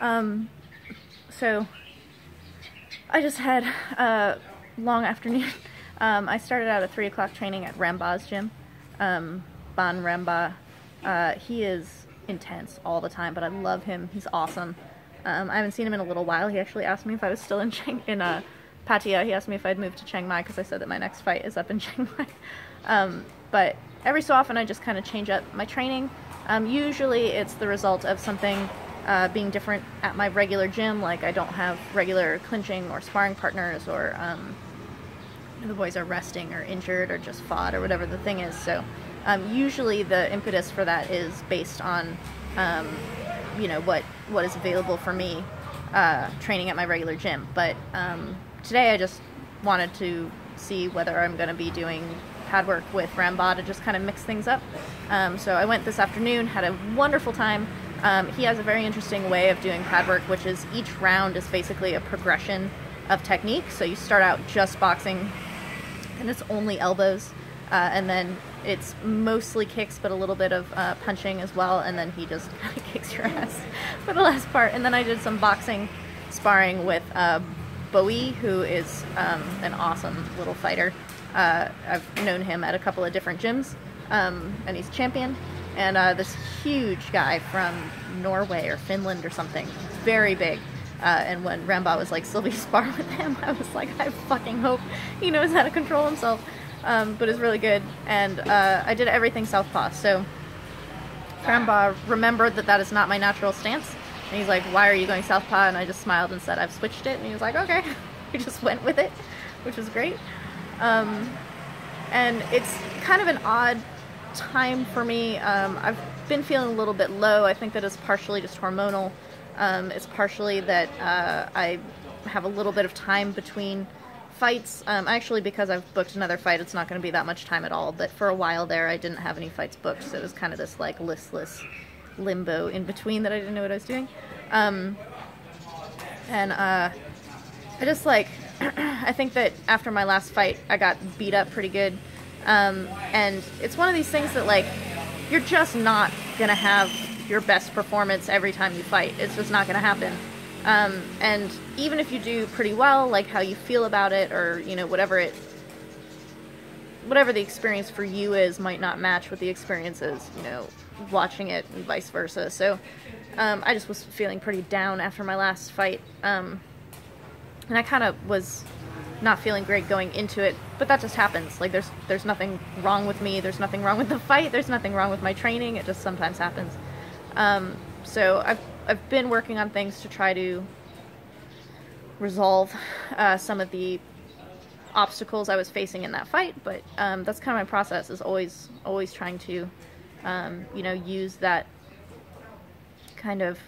So I just had a long afternoon. I started out at 3 o'clock training at Ramba's gym. Ban Ramba. He is intense all the time, but I love him. He's awesome. I haven't seen him in a little while. He actually asked me if I was still in Pattaya. He asked me if I'd moved to Chiang Mai because I said that my next fight is up in Chiang Mai. But every so often I just kind of change up my training. Usually it's the result of something being different at my regular gym, like I don't have regular clinching or sparring partners, or the boys are resting or injured or just fought or whatever the thing is. So usually the impetus for that is based on you know, what is available for me training at my regular gym. But today I just wanted to see whether I'm going to be doing pad work with Ramba to just kind of mix things up. So I went this afternoon, had a wonderful time. He has a very interesting way of doing pad work, which is each round is basically a progression of technique. So you start out just boxing and it's only elbows, and then it's mostly kicks but a little bit of punching as well, and then he just kind of kicks your ass for the last part. And then I did some boxing sparring with Bowie, who is an awesome little fighter. I've known him at a couple of different gyms, and he's champion. And this huge guy from Norway or Finland or something, very big. And when Ramba was like, Sylvie, spar with him, I was like, I fucking hope he knows how to control himself. But it's really good. And I did everything southpaw. So Ramba remembered that that is not my natural stance. And he's like, why are you going southpaw? And I just smiled and said, I've switched it. And he was like, okay. We just went with it, which was great. And it's kind of an odd time for me. I've been feeling a little bit low. I think that it's partially just hormonal. It's partially that I have a little bit of time between fights. Actually, because I've booked another fight, it's not going to be that much time at all. But for a while there, I didn't have any fights booked, so it was kind of this like listless limbo in between that I didn't know what I was doing. And I just like I think that after my last fight, I got beat up pretty good. And it's one of these things that, like, you're just not going to have your best performance every time you fight. It's just not going to happen. And even if you do pretty well, like how you feel about it, or, you know, whatever the experience for you is might not match what the experience is, you know, watching it and vice versa. So I just was feeling pretty down after my last fight. And I kind of was not feeling great going into it, but that just happens. Like there's nothing wrong with me, there's nothing wrong with the fight, there's nothing wrong with my training, it just sometimes happens. So I've been working on things to try to resolve some of the obstacles I was facing in that fight, but that's kind of my process, is always trying to you know, use that kind of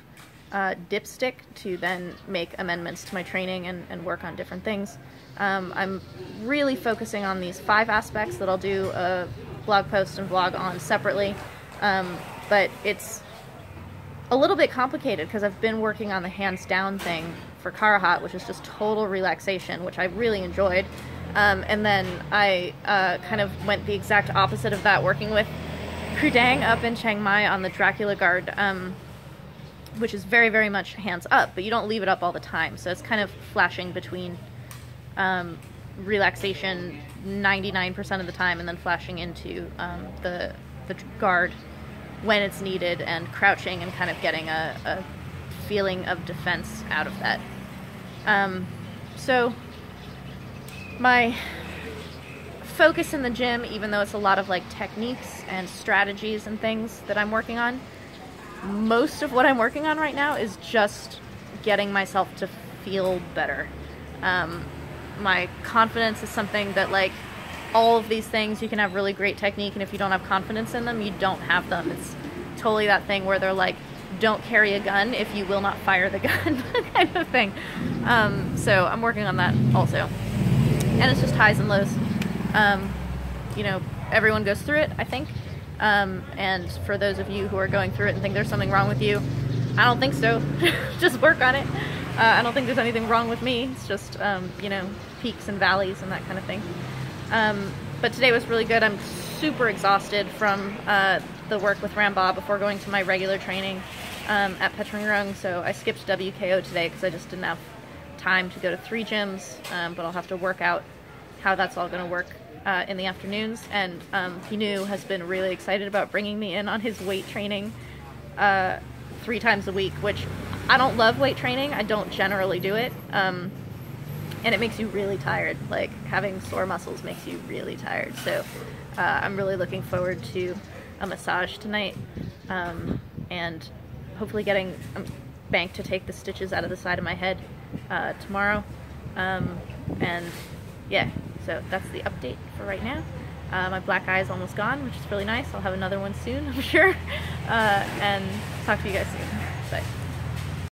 dipstick to then make amendments to my training and work on different things. I'm really focusing on these 5 aspects that I'll do a blog post and vlog on separately, but it's a little bit complicated because I've been working on the hands down thing for Karahat, which is just total relaxation, which I really enjoyed, and then I kind of went the exact opposite of that, working with Krudang up in Chiang Mai on the Dracula guard, which is very, very much hands up, but you don't leave it up all the time. So it's kind of flashing between relaxation 99% of the time and then flashing into the guard when it's needed, and crouching and kind of getting a feeling of defense out of that. So my focus in the gym, even though it's a lot of like techniques and strategies and things that I'm working on, most of what I'm working on right now is just getting myself to feel better. My confidence is something that, like, all of these things, you can have really great technique, and if you don't have confidence in them, you don't have them. It's totally that thing where they're like, don't carry a gun if you will not fire the gun kind of thing. So I'm working on that also. And it's just highs and lows. You know, everyone goes through it, I think. And for those of you who are going through it and think there's something wrong with you, I don't think so. Just work on it. I don't think there's anything wrong with me. It's just, you know, peaks and valleys and that kind of thing. But today was really good. I'm super exhausted from the work with Ramba before going to my regular training. at Petringrung, so I skipped WKO today because I just didn't have time to go to 3 gyms, but I'll have to work out how that's all going to work in the afternoons. And Pinu has been really excited about bringing me in on his weight training 3 times a week, which I don't love weight training. I don't generally do it, and it makes you really tired. Like, having sore muscles makes you really tired. So I'm really looking forward to a massage tonight, and hopefully getting Bank to take the stitches out of the side of my head tomorrow. And yeah, so that's the update for right now. My black eye is almost gone, which is really nice. I'll have another one soon, I'm sure. And talk to you guys soon. Bye.